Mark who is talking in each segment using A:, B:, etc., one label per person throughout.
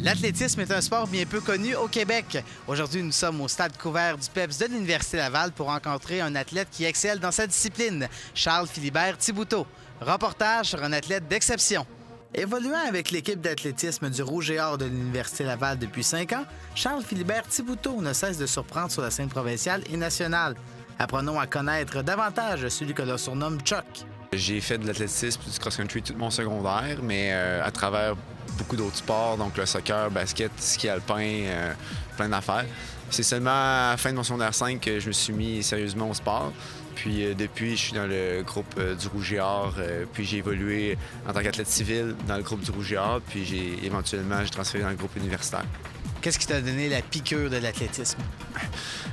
A: L'athlétisme est un sport bien peu connu au Québec. Aujourd'hui, nous sommes au stade couvert du PEPS de l'Université Laval pour rencontrer un athlète qui excelle dans sa discipline, Charles-Philibert Thibouteau. Reportage sur un athlète d'exception. Évoluant avec l'équipe d'athlétisme du Rouge et Or de l'Université Laval depuis 5 ans, Charles-Philibert Thibouteau ne cesse de surprendre sur la scène provinciale et nationale. Apprenons à connaître davantage celui que l'on surnomme Chuck.
B: J'ai fait de l'athlétisme et du cross-country tout mon secondaire, mais à travers beaucoup d'autres sports, donc le soccer, basket, ski alpin, plein d'affaires. C'est seulement à la fin de mon secondaire 5 que je me suis mis sérieusement au sport. Puis depuis, je suis dans le groupe du Rouge et Or, puis j'ai évolué en tant qu'athlète civil dans le groupe du Rouge et Or, puis éventuellement, j'ai transféré dans le groupe universitaire. Qu'est-ce qui t'a donné la piqûre de l'athlétisme?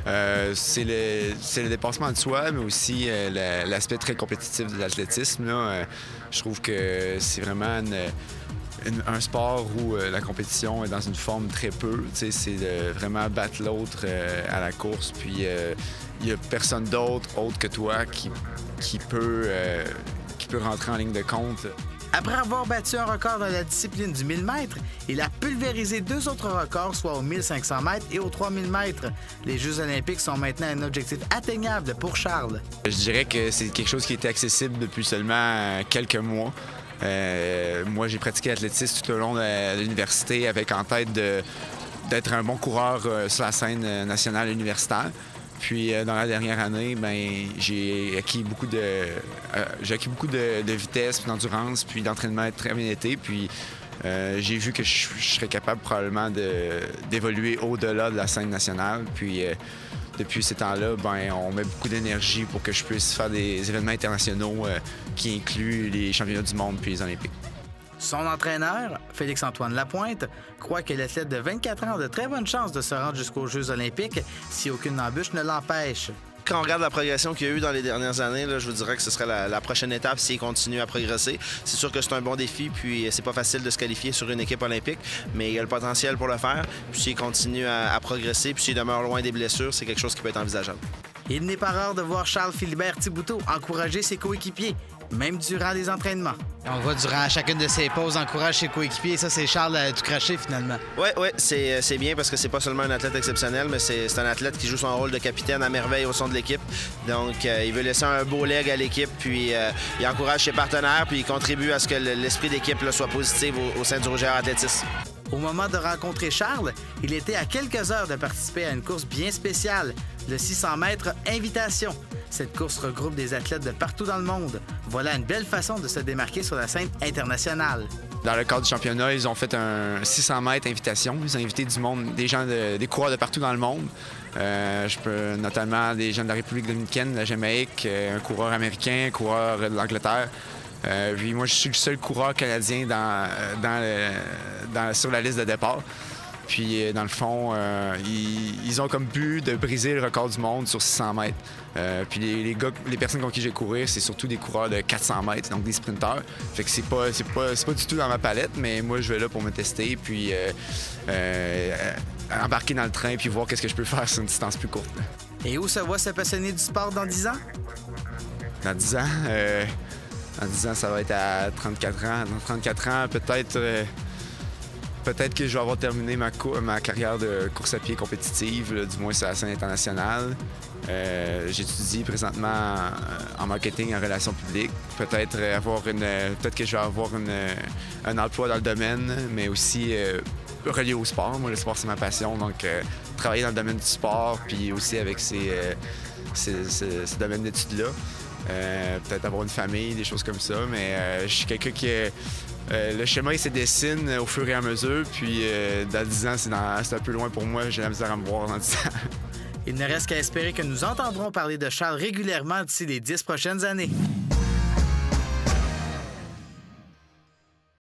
B: C'est le dépassement de soi, mais aussi l'aspect très compétitif de l'athlétisme. Je trouve que c'est vraiment un sport où la compétition est dans une forme très peu. C'est de vraiment battre l'autre à la course. Puis il n'y a personne d'autre, autre que toi, qui peut rentrer en ligne de compte.
A: Après avoir battu un record dans la discipline du 1000 mètres, il a pulvérisé 2 autres records, soit au 1500 mètres et aux 3000 mètres. Les Jeux olympiques sont maintenant un objectif atteignable pour Charles.
B: Je dirais que c'est quelque chose qui était accessible depuis seulement quelques mois. Moi, j'ai pratiqué l'athlétisme tout au long de l'université avec en tête d'être un bon coureur sur la scène nationale universitaire. Puis dans la dernière année, j'ai acquis beaucoup de vitesse, puis d'endurance, puis d'entraînement très bien été. Puis j'ai vu que je serais capable probablement d'évoluer au-delà de la scène nationale. Puis depuis ces temps-là, on met beaucoup d'énergie pour que je puisse faire des événements internationaux qui incluent les championnats du monde puis les Olympiques.
A: Son entraîneur, Félix-Antoine Lapointe, croit que l'athlète de 24 ans a de très bonnes chances de se rendre jusqu'aux Jeux olympiques si aucune embûche ne l'empêche.
C: Quand on regarde la progression qu'il y a eu dans les dernières années, là, je vous dirais que ce serait la prochaine étape s'il continue à progresser. C'est sûr que c'est un bon défi, puis c'est pas facile de se qualifier sur une équipe olympique, mais il a le potentiel pour le faire. Puis s'il continue à progresser, puis s'il demeure loin des blessures, c'est quelque chose qui peut être envisageable.
A: Il n'est pas rare de voir Charles-Philibert Thibouteau encourager ses coéquipiers, même durant les entraînements. On voit durant chacune de ses pauses encourager ses coéquipiers. Ça, c'est Charles à tout cracher, finalement.
C: Oui, c'est bien parce que c'est pas seulement un athlète exceptionnel, mais c'est un athlète qui joue son rôle de capitaine à merveille au sein de l'équipe. Donc, il veut laisser un beau leg à l'équipe, puis il encourage ses partenaires, puis il contribue à ce que l'esprit d'équipe soit positif au sein du Rouge et Or Athlétisme.
A: Au moment de rencontrer Charles, il était à quelques heures de participer à une course bien spéciale, le 600 mètres Invitation. Cette course regroupe des athlètes de partout dans le monde. Voilà une belle façon de se démarquer sur la scène internationale.
B: Dans le cadre du championnat, ils ont fait un 600 mètres Invitation. Ils ont invité du monde, des coureurs de partout dans le monde. Je peux notamment des gens de la République dominicaine, de la Jamaïque, un coureur américain, un coureur de l'Angleterre. Puis moi, je suis le seul coureur canadien sur la liste de départ. Puis, dans le fond, ils ont comme but de briser le record du monde sur 600 mètres. Puis les personnes contre qui j'ai couru, c'est surtout des coureurs de 400 mètres, donc des sprinteurs. Fait que c'est pas du tout dans ma palette, mais moi, je vais là pour me tester, puis embarquer dans le train, puis voir qu'est-ce que je peux faire sur une distance plus courte.
A: Et où se voit ce passionné du sport dans 10 ans?
B: Dans 10 ans? Dans 10 ans, ça va être à 34 ans. Dans 34 ans, peut-être que je vais avoir terminé ma carrière de course à pied compétitive, là, du moins sur la scène internationale. J'étudie présentement en marketing et en relations publiques. Peut-être que je vais avoir un emploi dans le domaine, mais aussi relié au sport. Moi, le sport, c'est ma passion. Donc, travailler dans le domaine du sport, puis aussi avec ce domaine d'études-là. Peut-être avoir une famille, des choses comme ça. Mais je suis quelqu'un qui le schéma, il se dessine au fur et à mesure. Puis dans 10 ans, c'est un peu loin pour moi. J'ai la misère à me voir dans 10 ans.
A: Il ne reste qu'à espérer que nous entendrons parler de Charles régulièrement d'ici les 10 prochaines années.